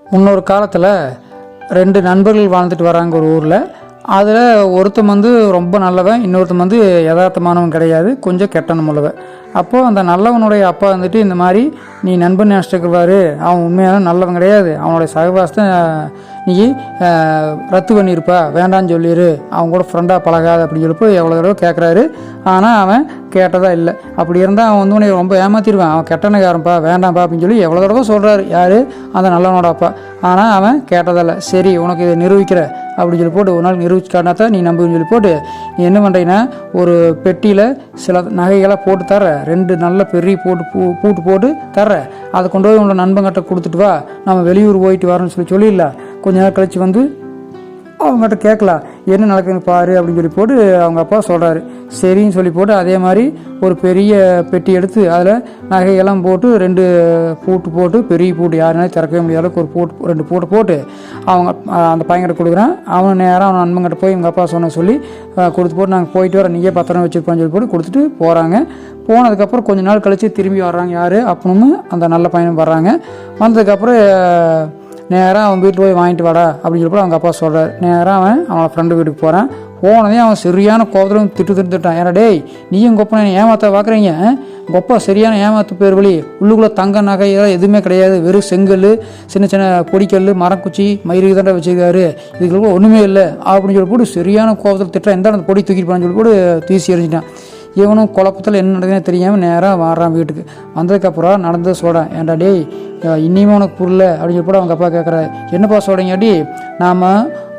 முன்னொரு காலத்தில் 2 நண்பர்கள் வாழ்ந்துட்டு வராங்க ஒரு ஊரில். அதில் ஒருத்தன் வந்து ரொம்ப நல்லவன், இன்னொருத்தன் வந்து யதார்த்தமானவன் கிடையாது, கொஞ்சம் கெட்டவன் உள்ளவன். அப்போது அந்த நல்லவனுடைய அப்பா வந்துட்டு இந்த மாதிரி நீ நண்பன் நினச்சிட்டுருக்குவாரு, அவன் உண்மையான நல்லவன் கிடையாது, அவனுடைய சகவாசத்தை நீ ரத்து பண்ணியிருப்பா, வேண்டான்னு சொல்லிடு, அவன் கூட ஃப்ரெண்டாக பழகாது அப்படின்னு சொல்லிப்போ எவ்வளோ தடவை கேட்குறாரு. ஆனால் அவன் கேட்டதா இல்லை. அப்படி இருந்தால் அவன் வந்து உன்னை ரொம்ப ஏமாற்றிடுவான், அவன் கெட்டனக்காரன்ப்பா, வேண்டாம்ப்பா அப்படின்னு சொல்லி எவ்வளோ தடவை சொல்கிறாரு யார், அந்த நல்லவனோட அப்பா. ஆனால் அவன் கேட்டதில்லை. சரி உனக்கு இதை நிரூபிக்கிற அப்படின்னு சொல்லி போட்டு ஒரு நாள் நிரூபிச்சுட்டானா தான் நீ நம்புன்னு சொல்லி போட்டு நீ என்ன பண்ணுறீங்கன்னா ஒரு பெட்டியில் சில நகைகளை போட்டு தர, 2 நல்ல பெரிய பூட்டு போட்டு தர்ற, அதை கொண்டு போய் உன்னோட நண்பங்கிட்ட கொடுத்துட்டு வா, நம்ம வெளியூர் போயிட்டு வரோன்னு சொல்லிடல. கொஞ்ச நேரம் கழித்து வந்து அவங்ககிட்ட கேட்கலாம் என்ன நடக்குதுன்னு பாரு அப்படின்னு சொல்லி போட்டு அவங்க அப்பா சொல்கிறாரு. சரின்னு சொல்லி போட்டு அதே மாதிரி ஒரு பெரிய பெட்டி எடுத்து அதில் நகையெல்லாம் போட்டு 2 பூட்டு போட்டு, பெரிய பூட்டு யாருனாலும் திறக்கவே முடியாத அளவுக்கு ஒரு 2 பூட்டை போட்டு அவங்க அந்த பையன்கிட்ட கொடுக்குறான். அவன் நேராக அவன் நண்பங்கிட்ட போய் எங்கள் அப்பா சொல்லி கொடுத்து போட்டு நாங்கள் போயிட்டு வர, நீயே பத்திரம் வச்சுருப்பான்னு சொல்லி போட்டு கொடுத்துட்டு போகிறாங்க. போனதுக்கப்புறம் கொஞ்ச நாள் கழித்து திரும்பி வர்றாங்க யார், அப்பனும் அந்த நல்ல பையனும் வர்றாங்க. வந்ததுக்கப்புறம் நேராக அவன் வீட்டில் போய் வாங்கிட்டு வாடா அப்படின்னு சொல்லி அவங்க அப்பா சொல்கிறார். நேராக அவன் ஃப்ரெண்டு வீட்டுக்கு போகிறான். போனதே அவன் சரியான கோபத்தில் திட்டுட்டான். ஏன்னா டேய் நீயும் கொப்பனை ஏமாற்ற பார்க்குறீங்க, கொப்பா சரியான ஏமாத்து பேர் வழி, உள்ளுக்குள்ளே தங்க நகை எதுவுமே கிடையாது, வெறும் செங்கல், சின்ன சின்ன பொடிக்கல், மரக்குச்சி, மயிறு தாண்டா வச்சுருக்காரு, இதுக்குள்ள ஒன்றுமே இல்லை அப்படின்னு சொல்லி போட்டு சரியான கோபத்தில் திட்டான். எந்த அந்த பொடி தூக்கிட்டு போனான்னு சொல்லி போட்டு தூசி எறிஞ்சிட்டான். இவனும் குழப்பத்தில் என்ன நடக்குதுன்னு தெரியாமல் நேராக வர்றான் வீட்டுக்கு. வந்ததுக்கப்புறம் நடந்தது சொல்கிறான். ஏன்டா டேய் இன்னியுமே உனக்கு புரியல அப்படின்னு சொல்லி போட அவங்க அப்பா கேட்குறாரு. என்னப்பா சொல்கிறீங்காட்டி, நாம்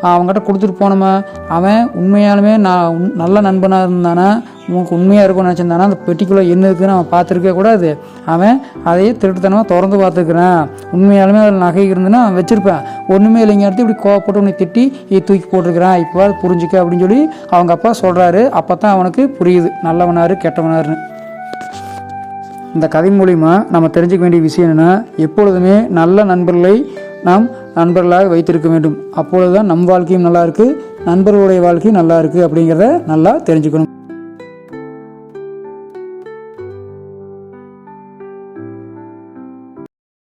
அவங்ககிட்ட கொடுத்துட்டு போனோமா, அவன் உண்மையாலுமே நான் நல்ல நண்பனாக இருந்தானா, உனக்கு உண்மையாக இருக்கும்னு நினச்சிருந்தானா, அந்த பெட்டிக்குள்ளே என்ன இருக்குதுன்னு அவன் பார்த்துருக்கே கூடாது, அவன் அதையே திருட்டுத்தனமாக திறந்து பார்த்துருக்குறான். உண்மையாலுமே அதில் நகை இருந்துன்னா அவன் வச்சுருப்பேன், ஒன்றுமே இல்லைங்க அடுத்து இப்படி கோவப்பட்டு உன்னை திட்டி தூக்கி போட்டிருக்கிறான், இப்போ அது புரிஞ்சுக்க அப்படின்னு சொல்லி அவங்க அப்பா சொல்கிறாரு. அப்போ தான் அவனுக்கு புரியுது நல்லவனாரு கெட்டவனாருன்னு. இந்த கதை மூலிமா நம்ம தெரிஞ்சுக்க வேண்டிய விஷயம் என்னென்னா, எப்பொழுதுமே நல்ல நண்பர்களை நாம் நண்பர்களாக வைத்திருக்க வேண்டும். அப்பொழுது தான் நம் வாழ்க்கையும் நல்லா இருக்குது, நண்பர்களுடைய வாழ்க்கையும் நல்லா இருக்குது அப்படிங்கிறத நல்லா தெரிஞ்சுக்கணும்.